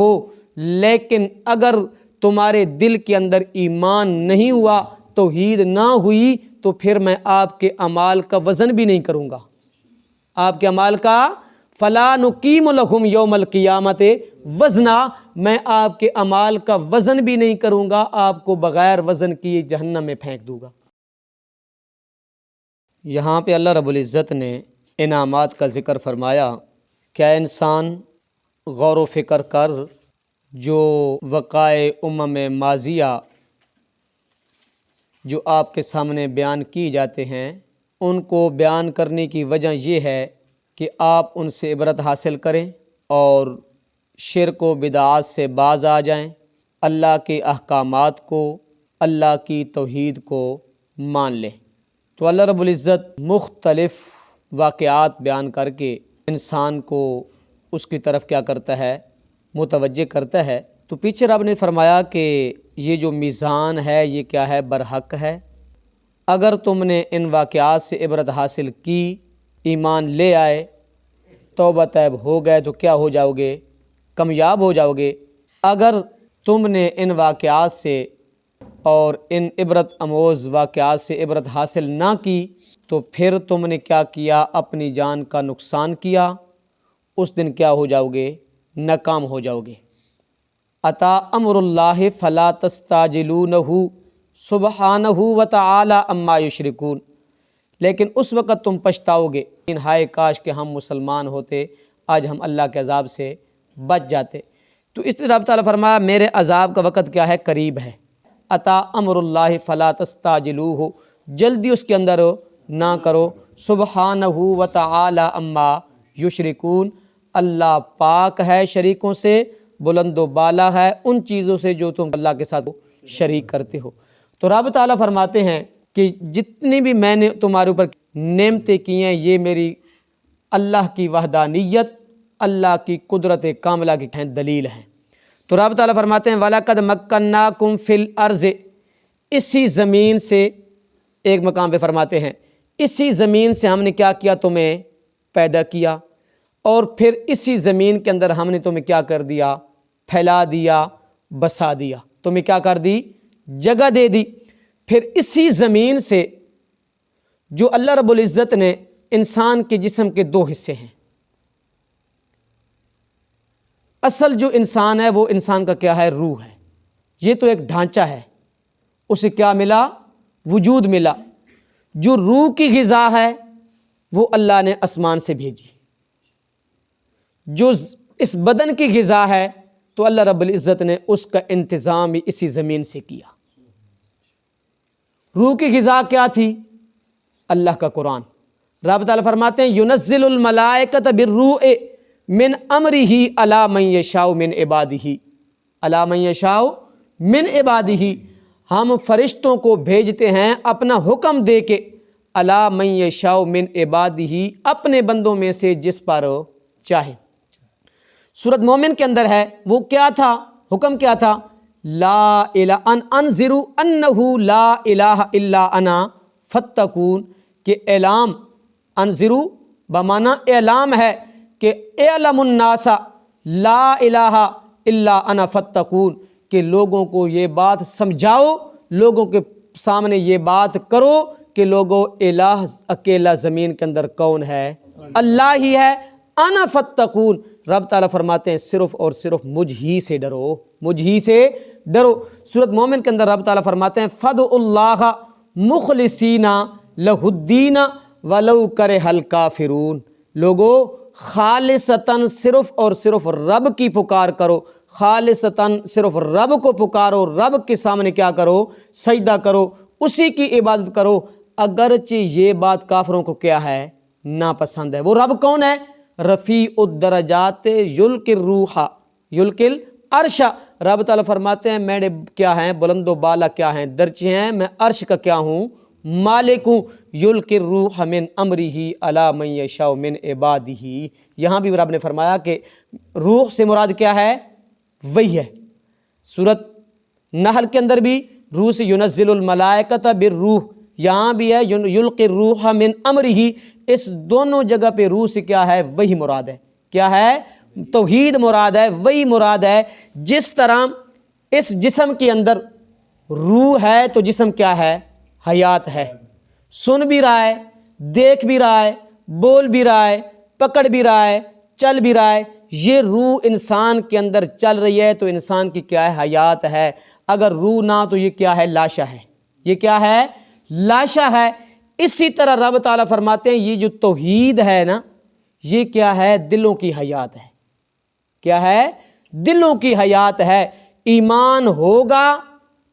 ہو، لیکن اگر تمہارے دل کے اندر ایمان نہیں ہوا، توحید نہ ہوئی، تو پھر میں آپ کے اعمال کا وزن بھی نہیں کروں گا۔ آپ کے اعمال کا فَلَا نُقِيمُ لَهُمْ يَوْمَ الْقِيَامَةِ وزنا، میں آپ کے اعمال کا وزن بھی نہیں کروں گا، آپ کو بغیر وزن کیے جہنم میں پھینک دوں گا۔ یہاں پہ اللہ رب العزت نے انعامات کا ذکر فرمایا۔ کیا انسان غور و فکر کر، جو وقائع ماضیہ جو آپ کے سامنے بیان کی جاتے ہیں، ان کو بیان کرنے کی وجہ یہ ہے کہ آپ ان سے عبرت حاصل کریں اور شرک و بدعات سے باز آ جائیں، اللہ کے احکامات کو، اللہ کی توحید کو مان لیں۔ تو اللہ رب العزت مختلف واقعات بیان کر کے انسان کو اس کی طرف کیا کرتا ہے؟ متوجہ کرتا ہے۔ تو پیچھے رب نے فرمایا کہ یہ جو میزان ہے یہ کیا ہے؟ برحق ہے۔ اگر تم نے ان واقعات سے عبرت حاصل کی، ایمان لے آئے، توبہ طیب ہو گئے، تو کیا ہو جاؤ گے؟ کامیاب ہو جاؤ گے۔ اگر تم نے ان واقعات سے اور ان عبرت آموز واقعات سے عبرت حاصل نہ کی، تو پھر تم نے کیا کیا؟ اپنی جان کا نقصان کیا۔ اس دن کیا ہو جاؤ گے؟ ناکام ہو جاؤ گے۔ اتی امر اللہ فلا تستعجلونہ سبحانہ وتعالی عما یشرکون، لیکن اس وقت تم پچھتاؤ گے، ہائے کاش کہ ہم مسلمان ہوتے، آج ہم اللہ کے عذاب سے بچ جاتے۔ تو اس طرح رب تعالیٰ فرمایا میرے عذاب کا وقت کیا ہے؟ قریب ہے۔ اتی امر اللہ فلا تستعجلوہ، جلدی اس کے اندر نہ کرو، سبحانہ وتعالی عما یشرکون، اللہ پاک ہے شریکوں سے، بلند و بالا ہے ان چیزوں سے جو تم اللہ کے ساتھ شریک کرتے ہو۔ تو رب تعالیٰ فرماتے ہیں کہ جتنی بھی میں نے تمہارے اوپر نعمتیں کی ہیں، یہ میری اللہ کی وحدانیت، اللہ کی قدرت کاملہ کی دلیل ہے۔ تو رب تعالیٰ فرماتے ہیں وَلَقَدْ مَكَّنَّاكُمْ فِي الْأَرْضِ، اسی زمین سے، ایک مقام پہ فرماتے ہیں اسی زمین سے ہم نے کیا کیا؟ تمہیں پیدا کیا، اور پھر اسی زمین کے اندر ہم نے تمہیں کیا کر دیا؟ پھیلا دیا، بسا دیا، تمہیں کیا کر دی؟ جگہ دے دی۔ پھر اسی زمین سے جو اللہ رب العزت نے انسان کے جسم کے دو حصے ہیں، اصل جو انسان ہے وہ انسان کا کیا ہے؟ روح ہے۔ یہ تو ایک ڈھانچہ ہے، اسے کیا ملا؟ وجود ملا۔ جو روح کی غذا ہے وہ اللہ نے آسمان سے بھیجی، جو اس بدن کی غذا ہے تو اللہ رب العزت نے اس کا انتظام بھی اسی زمین سے کیا۔ روح کی غذا کیا تھی؟ اللہ کا قرآن۔ رب تعالیٰ فرماتے ہیں يُنَزِّلُ الْمَلَائِكَةَ بِالرُّوحِ مِنْ أَمْرِهِ عَلَىٰ مَنْ يَشَاءُ مِنْ عِبَادِهِ عَلَىٰ مَنْ يَشَاءُ مِنْ عِبَادِهِ، ہم فرشتوں کو بھیجتے ہیں اپنا حکم دے کے، عَلَىٰ مَنْ يَشَاءُ مِنْ عِبَادِهِ، اپنے بندوں میں سے جس پر چاہے۔ سورۃ مومن کے اندر ہے، وہ کیا تھا؟ حکم کیا تھا؟ لا الہ انذروا انہ لا الہ الا انا فاتقون، کہ اعلام، انذروا بمعنی اعلام ہے کہ اعلم الناس لا الہ الا انا فاتقون، کہ لوگوں کو یہ بات سمجھاؤ، لوگوں کے سامنے یہ بات کرو کہ لوگوں الہ اکیلا زمین کے اندر کون ہے؟ اللہ ہی ہے۔ انا فاتقون، رب تعالیٰ فرماتے ہیں صرف اور صرف مجھ ہی سے ڈرو، مجھ ہی سے ڈرو۔ سورۃ مومن کے اندر رب تعالیٰ فرماتے ہیں فَادْعُوا اللَّهَ مُخْلِصِينَ لَهُ الدِّينَ وَلَوْ كَرِهَ الْكَافِرُونَ، لوگو خالصتاً صرف اور صرف رب کی پکار کرو، خالصتاً صرف رب کو پکارو، رب کے سامنے کیا کرو؟ سجدہ کرو، اسی کی عبادت کرو، اگرچہ یہ بات کافروں کو کیا ہے؟ ناپسند ہے۔ وہ رب کون ہے؟ رفیع الدرجات یلقی الروح یلقی العرش، رب تعالیٰ فرماتے ہیں میرے کیا ہیں؟ بلند و بالا کیا ہیں؟ درجے ہیں، میں عرش کا کیا ہوں؟ مالک ہوں۔ یلقی الروح من امرہ علی من یشاء من عبادہ، یہاں بھی رب نے فرمایا کہ روح سے مراد کیا ہے؟ وہی ہے۔ سورۃ نحل کے اندر بھی روح سے ينزل الملائکۃ بالروح، یہاں بھی ہے یلقی الروح من امرہ، اس دونوں جگہ پہ روح سے کیا ہے؟ وہی مراد ہے۔ کیا ہے؟ توحید مراد ہے وہی مراد ہے جس طرح اس جسم کے اندر روح ہے تو جسم کیا ہے؟ حیات ہے، سن بھی رہا ہے، دیکھ بھی رہا ہے، بول بھی رہا ہے، پکڑ بھی رہا ہے، چل بھی رہا ہے۔ یہ روح انسان کے اندر چل رہی ہے تو انسان کی کیا ہے؟ حیات ہے۔ اگر روح نہ تو یہ کیا ہے؟ لاشا ہے۔ یہ کیا ہے؟ لاشا ہے۔ اسی طرح رب تعالیٰ فرماتے ہیں یہ جو توحید ہے نا، یہ کیا ہے؟ دلوں کی حیات ہے۔ کیا ہے؟ دلوں کی حیات ہے۔ ایمان ہوگا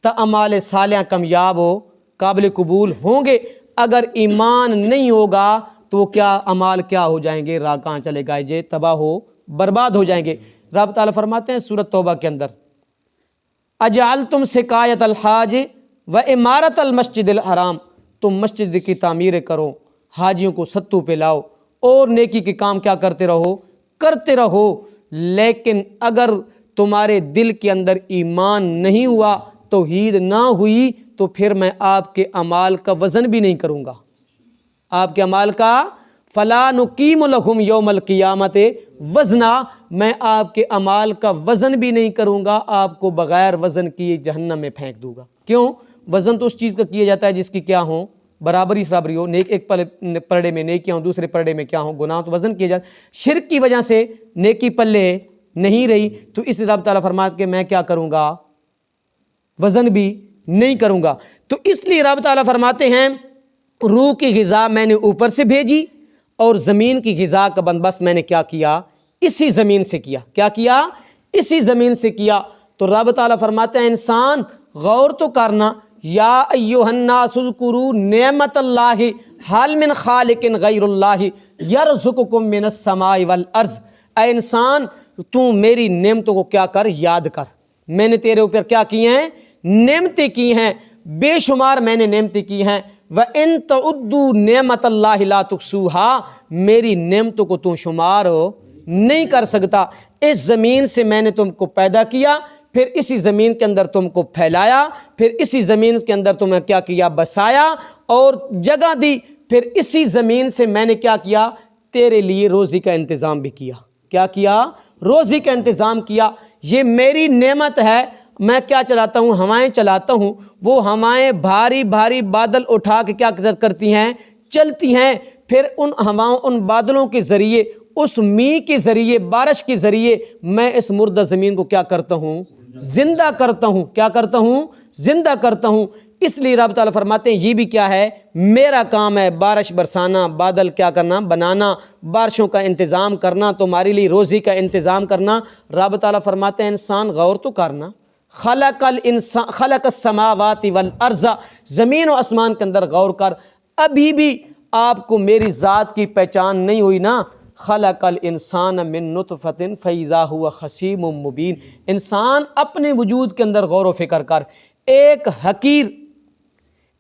تو اعمال صالحہ کامیاب ہو، قابل قبول ہوں گے۔ اگر ایمان نہیں ہوگا تو وہ کیا اعمال کیا ہو جائیں گے؟ راہ کہاں چلے گئے؟ یہ تباہ ہو برباد ہو جائیں گے۔ رب تعالیٰ فرماتے ہیں سورۃ توبہ کے اندر اجعلتم سقایۃ الحاج و عمارت المسجد الحرام، تم مسجد کی تعمیر کرو، حاجیوں کو ستو پہ لاؤ اور نیکی کے کام کیا کرتے رہو؟ کرتے رہو۔ لیکن اگر تمہارے دل کے اندر ایمان نہیں ہوا، توحید نہ ہوئی، تو پھر میں آپ کے اعمال کا وزن بھی نہیں کروں گا۔ آپ کے اعمال کا فلا نقیم لہم یوم القیامت وزنا، میں آپ کے اعمال کا وزن بھی نہیں کروں گا، آپ کو بغیر وزن کیے جہنم میں پھینک دوں گا۔ کیوں؟ وزن تو اس چیز کا کیا جاتا ہے جس کی کیا ہوں؟ برابری ہو، نیک ایک پلڑے میں نیکیاں ہوں، دوسرے پلڑے میں کیا ہوں؟ گناہ، تو وزن کیا جاتا ہے۔ شرک کی وجہ سے نیکی پلے نہیں رہی تو اس لیے رب تعالیٰ فرماتے کہ میں کیا کروں گا؟ وزن بھی نہیں کروں گا۔ تو اس لیے رب تعالیٰ فرماتے ہیں روح کی غذا میں نے اوپر سے بھیجی اور زمین کی غذا کا بندوبست میں نے کیا کیا؟ اسی زمین سے کیا۔ کیا کیا؟ اسی زمین سے کیا۔ تو رب تعالیٰ فرماتے ہیں انسان غور تو کرنا، یا ایھا الناس اذکروا نعمت اللہ ھل من خالق غیر اللہ یرزقکم من السماء والارض۔ اے انسان تو میری نعمتوں کو کیا کر؟ یاد کر۔ میں نے تیرے اوپر کیا کی ہیں؟ نعمتیں کی ہیں، بے شمار میں نے نعمتیں کی ہیں۔ وَإِن تَعُدُّوا نِعْمَتَ اللَّهِ لَا تُحْصُوهَا، میری نعمتوں کو تم شمار نہیں کر سکتا۔ اس زمین سے میں نے تم کو پیدا کیا، پھر اسی زمین کے اندر تم کو پھیلایا، پھر اسی زمین کے اندر تمہیں کیا کیا؟ بسایا اور جگہ دی، پھر اسی زمین سے میں نے کیا کیا؟ تیرے لیے روزی کا انتظام بھی کیا۔ کیا کیا؟ روزی کا انتظام کیا۔ یہ میری نعمت ہے۔ میں کیا چلاتا ہوں؟ ہوائیں چلاتا ہوں۔ وہ ہوائیں بھاری بھاری بادل اٹھا کے کیا کرتی ہیں؟ چلتی ہیں۔ پھر ان ہواؤں، ان بادلوں کے ذریعے، اس میਂہ کے ذریعے، بارش کے ذریعے میں اس مردہ زمین کو کیا کرتا ہوں؟ زندہ کرتا ہوں۔ کیا کرتا ہوں؟ زندہ کرتا ہوں۔ اس لیے رب تعالیٰ فرماتے ہیں یہ بھی کیا ہے؟ میرا کام ہے، بارش برسانا، بادل کیا کرنا؟ بنانا، بارشوں کا انتظام کرنا، تمہارے لیے روزی کا انتظام کرنا۔ رب تعالیٰ فرماتے ہیں انسان غور تو کرنا، خلق السماوات والارض، زمین و آسمان کے اندر غور کر۔ ابھی بھی آپ کو میری ذات کی پہچان نہیں ہوئی نا؟ خلق الانسان من نطفۃ فاذا هو خصیم مبین۔ انسان اپنے وجود کے اندر غور و فکر کر، ایک حقیر،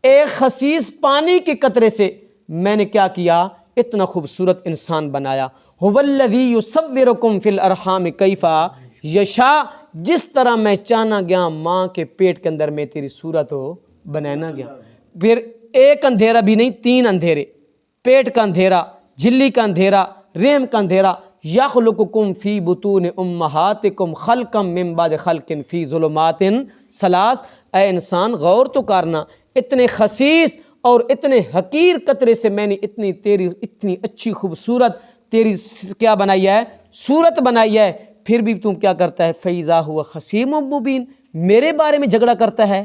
ایک خسیس پانی کے قطرے سے میں نے کیا کیا؟ اتنا خوبصورت انسان بنایا۔ هو الذی یصورکم فی الارحام کیف یشاء، جس طرح میں چاہنا گیا ماں کے پیٹ کے اندر میں تیری صورت بنانا گیا۔ پھر ایک اندھیرا بھی نہیں، تین اندھیرے، پیٹ کا اندھیرا، جھلی کا اندھیرا، رحم کا اندھیرا۔ یخلقکم فی بطون امہاتکم خلقا من بعد خلق فی ظلمات ثلاث۔ اے انسان غور تو کرنا، اتنے خسیس اور اتنے حقیر قطرے سے میں نے اتنی اچھی خوبصورت تیری کیا بنائی ہے؟ صورت بنائی ہے۔ پھر بھی تم کیا کرتا ہے؟ فَإِذَا هُوَ خَصِيمٌ مُّبِينٌ، میرے بارے میں جھگڑا کرتا ہے۔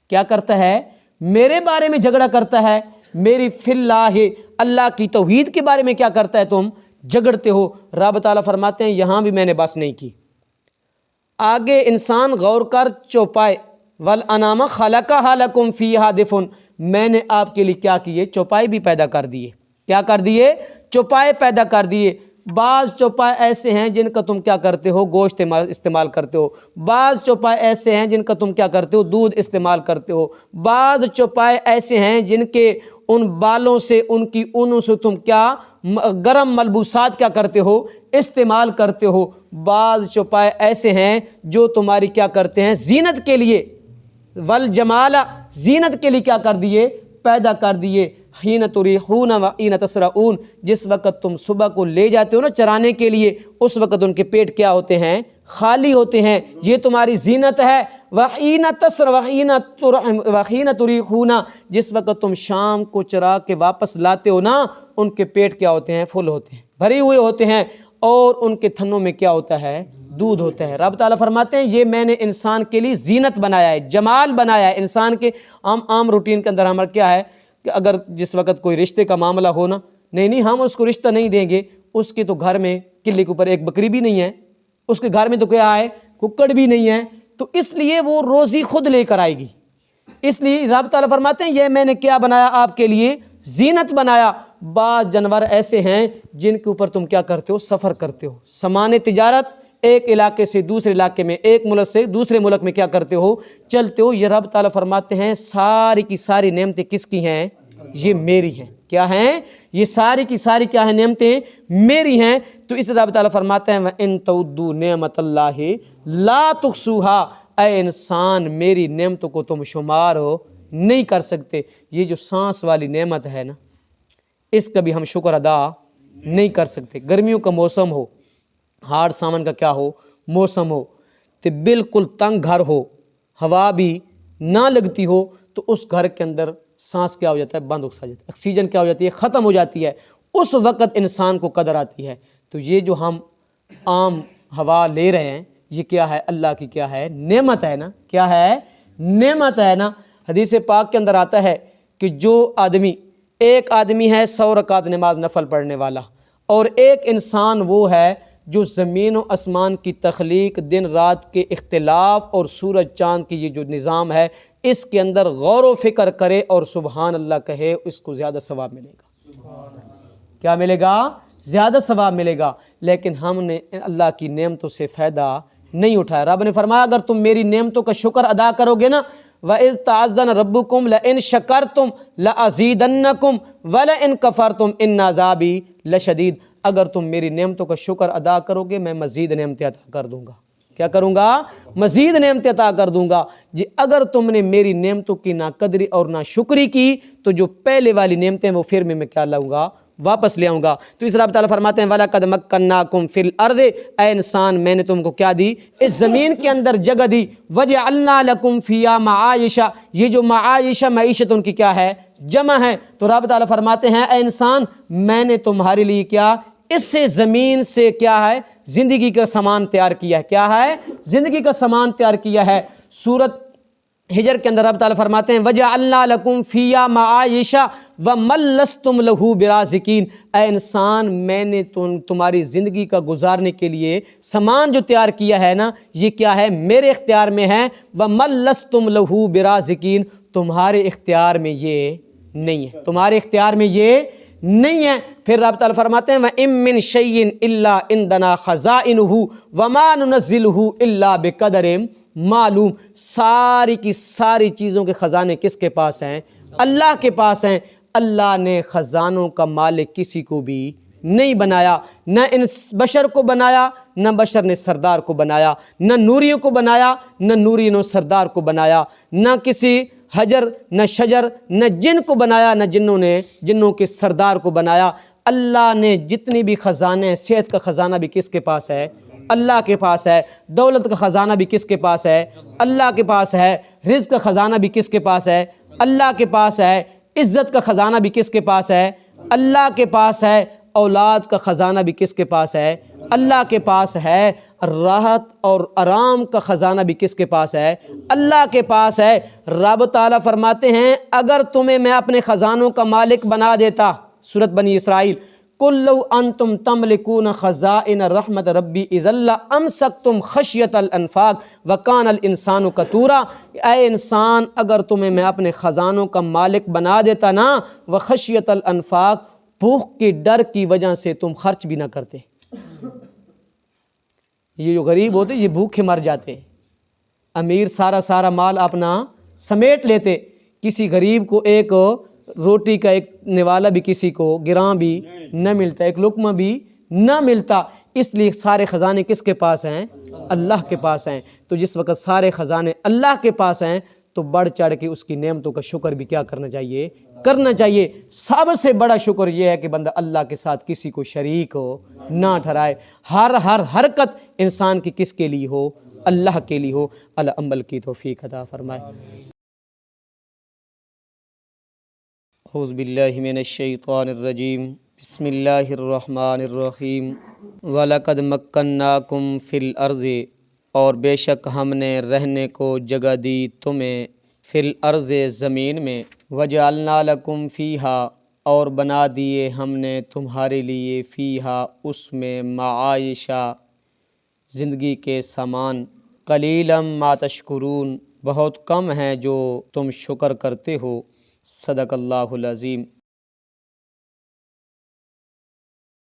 کیا کرتا ہے؟ میرے بارے میں جھگڑا کرتا ہے۔ میری فی اللہ، اللہ کی توحید کے بارے میں کیا کرتا ہے؟ تم جھگڑتے ہو۔ رب تعالیٰ فرماتے ہیں یہاں بھی میں نے بس نہیں کی۔ آگے انسان غور کر، چوپائے والانعام خلقھا لکم فیھا دفء، میں نے آپ کے لیے کیا کیے؟ چوپائے بھی پیدا کر دیے۔ کیا کر دیے؟ چوپائے پیدا کر دیے۔ بعض چوپائے ایسے ہیں جن کا تم کیا کرتے ہو؟ گوشت استعمال کرتے ہو۔ بعض چوپائے ایسے ہیں جن کا تم کیا کرتے ہو؟ دودھ استعمال کرتے ہو۔ بعض چوپائے ایسے ہیں جن کے ان بالوں سے، ان کی اونوں سے تم کیا گرم ملبوسات کیا کرتے ہو؟ استعمال کرتے ہو۔ بعض چوپائے ایسے ہیں جو تمہاری کیا کرتے ہیں؟ زینت کے لیے، والجمال، زینت کے لیے کیا کر دیے؟ پیدا کر دیے۔ حین تریحون و حین تسرعون، جس وقت تم صبح کو لے جاتے ہو نا چرانے کے لیے، اس وقت ان کے پیٹ کیا ہوتے ہیں؟ خالی ہوتے ہیں، یہ تمہاری زینت ہے۔ وحین تریحون، جس وقت تم شام کو چرا کے واپس لاتے ہو نا، ان کے پیٹ کیا ہوتے ہیں؟ فل ہوتے ہیں، بھرے ہوئے ہوتے ہیں، اور ان کے تھنوں میں کیا ہوتا ہے؟ دودھ ہوتا ہے۔ رب تعالیٰ فرماتے ہیں یہ میں نے انسان کے لیے زینت بنایا ہے، جمال بنایا ہے۔ انسان کے عام روٹین کے اندر ہمارا کیا ہے کہ اگر جس وقت کوئی رشتے کا معاملہ ہونا، نہیں ہم اس کو رشتہ نہیں دیں گے، اس کے تو گھر میں کلے کے اوپر ایک بکری بھی نہیں ہے، اس کے گھر میں تو کیا ہے؟ ککڑ بھی نہیں ہے، تو اس لیے وہ روزی خود لے کر آئے گی۔ اس لیے رب تعالیٰ فرماتے ہیں یہ میں نے کیا بنایا آپ کے لیے؟ زینت بنایا۔ بعض جانور ایسے ہیں جن کے اوپر تم کیا کرتے ہو؟ سفر کرتے ہو، سامان تجارت ایک علاقے سے دوسرے علاقے میں، ایک ملک سے دوسرے ملک میں کیا کرتے ہو؟ چلتے ہو۔ یہ رب تعالیٰ فرماتے ہیں ساری کی ساری نعمتیں کس کی ہیں؟ یہ میری ہیں۔ کیا ہیں؟ یہ ساری کی ساری کیا ہیں؟ نعمتیں میری ہیں۔ تو اس رب تعالیٰ فرماتے ہیں وَإِن تَعُدُّوا نِعْمَتَ اللَّهِ لَا تُحْصُوهَا، اے انسان میری نعمتوں کو تم شمار ہو نہیں کر سکتے۔ یہ جو سانس والی نعمت ہے نا، اس کا بھی ہم شکر ادا نہیں کر سکتے۔ گرمیوں کا موسم ہو، ہارڈ سامان کا کیا ہو؟ موسم ہو، تو بالکل تنگ گھر ہو، ہوا بھی نہ لگتی ہو، تو اس گھر کے اندر سانس کیا ہو جاتا ہے؟ بند ہو جاتا ہے، آکسیجن کیا ہو جاتی ہے؟ ختم ہو جاتی ہے۔ اس وقت انسان کو قدر آتی ہے۔ تو یہ جو ہم عام ہوا لے رہے ہیں، یہ کیا ہے؟ اللہ کی کیا ہے؟ نعمت ہے نا۔ کیا ہے؟ نعمت ہے نا۔ حدیث پاک کے اندر آتا ہے کہ جو آدمی، ایک آدمی ہے 100 رکعت نماز نفل پڑھنے والا، اور ایک انسان وہ ہے جو زمین و آسمان کی تخلیق، دن رات کے اختلاف اور سورج چاند کی یہ جو نظام ہے، اس کے اندر غور و فکر کرے اور سبحان اللہ کہے، اس کو زیادہ ثواب ملے گا۔ کیا ملے گا؟ زیادہ ثواب ملے گا۔ لیکن ہم نے اللہ کی نعمتوں سے فائدہ نہیں اٹھایا۔ رب نے فرمایا اگر تم میری نعمتوں کا شکر ادا کرو گے نا، وَإِذْ تَعَذَّنَ رَبُّكُمْ لَئِن شَكَرْتُمْ لَأَزِيدَنَّكُمْ وَلَئِن كَفَرْتُمْ إِنَّ عَذَابِي لَشَدِيدٌ، اگر تم میری نعمتوں کا شکر ادا کرو گے میں مزید نعمتیں عطا کر دوں گا۔ کیا کروں گا؟ مزید نعمتیں عطا کر دوں گا۔ جی اگر تم نے میری نعمتوں کی ناقدری اور ناشکری کی تو جو پہلے والی نعمتیں وہ پھر میں کیا لاؤں گا؟ واپس لے آؤں گا۔ تو اس رب تعالیٰ فرماتے ہیں وَلَقَدْ مَكَّنَّاكُمْ فِي الْأَرْضِ، اے انسان میں نے تم کو کیا دی؟ اس زمین کے اندر جگہ دی۔ وَجَعَلْنَا لَكُمْ فِيهَا مَعَائِشَ، یہ جو معاشہ معیشت ان کی کیا ہے؟ جمع ہے۔ تو رب تعالیٰ فرماتے ہیں اے انسان میں نے تمہارے لیے کیا؟ اس سے زمین سے کیا ہے؟ زندگی کا سامان تیار کیا ہے۔ کیا ہے؟ زندگی کا سامان تیار کیا ہے۔ سورۃ ہجر کے اندر رب تعالیٰ فرماتے ہیں وَجَعَلْنَا لَكُمْ فِيهَا مَعَائِشَ وَمَن لَّسْتُمْ لَهُ بِرَازِقِينَ، اے انسان میں نے تمہاری زندگی کا گزارنے کے لیے سامان جو تیار کیا ہے نا، یہ کیا ہے؟ میرے اختیار میں ہے۔ وَمَن لَّسْتُمْ لَهُ بِرَازِقِينَ، تمہارے اختیار میں یہ نہیں ہے، تمہارے اختیار میں یہ نہیں ہے۔ پھر رب تعالیٰ فرماتے ہیں وَإِن مِّن شَيْءٍ إِلَّا عِندَنَا خَزَائِنُهُ وَمَا نُنَزِّلُهُ إِلَّا بِقَدَرٍ معلوم، ساری کی ساری چیزوں کے خزانے کس کے پاس ہیں؟ اللہ کے پاس ہیں۔ اللہ نے خزانوں کا مالک کسی کو بھی نہیں بنایا، نہ ان بشر کو بنایا، نہ بشر نے سردار کو بنایا، نہ نوریوں کو بنایا، نہ نوری نے سردار کو بنایا، نہ کسی حجر نہ شجر نہ جن کو بنایا، نہ جنوں کے سردار کو بنایا۔ اللہ نے جتنی بھی خزانے، صحت کا خزانہ بھی کس کے پاس ہے؟ اللہ کے پاس ہے۔ دولت کا خزانہ بھی کس کے پاس ہے؟ اللہ کے پاس ہے۔ رزق کا خزانہ بھی کس کے پاس ہے؟ اللہ کے پاس ہے۔ عزت کا خزانہ بھی کس کے پاس ہے؟ اللہ کے پاس ہے۔ اولاد کا خزانہ بھی کس کے پاس ہے؟ اللہ کے پاس ہے۔ راحت اور آرام کا خزانہ بھی کس کے پاس ہے؟ اللہ کے پاس ہے۔ رب تعالیٰ فرماتے ہیں اگر تمہیں میں اپنے خزانوں کا مالک بنا دیتا، سورۃ بنی اسرائیل قُل لَوْ أَنْتُمْ تَمْلِكُونَ خَزَائِنَ رَحْمَةِ رَبِّي إِذًا لَّأَمْسَكْتُمْ خَشْيَةَ الْإِنفَاقِ وَكَانَ الْإِنسَانُ قَتُورًا، اے انسان اگر تمہیں میں اپنے خزانوں کا مالک بنا دیتا نا، وَخَشْيَةَ الْإِنفَاقِ، بھوک کے ڈر کی وجہ سے تم خرچ بھی نہ کرتے۔ یہ جو غریب ہوتے یہ بھوکے مر جاتے، امیر سارا مال اپنا سمیٹ لیتے، کسی غریب کو ایک روٹی کا ایک نوالا بھی کسی کو گراں بھی نہ ملتا، ایک لقمہ بھی نہ ملتا۔ اس لیے سارے خزانے کس کے پاس ہیں؟ اللہ کے پاس ہیں۔ تو جس وقت سارے خزانے اللہ کے پاس ہیں تو بڑھ چڑھ کے اس کی نعمتوں کا شکر بھی کیا کرنا چاہیے؟ کرنا چاہیے۔ سب سے بڑا شکر یہ ہے کہ بندہ اللہ کے ساتھ کسی کو شریک ہو نہ ٹھہرائے، ہر حرکت انسان کی کس کے لیے ہو؟ اللہ کے لیے ہو۔ اللہ عمل کی توفیق عطا فرمائے۔ اعوذ باللہ من الشیطان الرجیم، بسم اللہ الرحمن الرحیم۔ وَلَقَدْ مَكَّنَّاكُمْ فِي الْأَرْضِ، اور بے شک ہم نے رہنے کو جگہ دی تمہیں، فی الارض زمین میں، وجعلنا لکم فیہا، اور بنا دیے ہم نے تمہارے لیے، فیہا اس میں، معائشہ زندگی کے سامان، قلیلا ما تشکرون بہت کم ہیں جو تم شکر کرتے ہو۔ صدق اللہ العظیم۔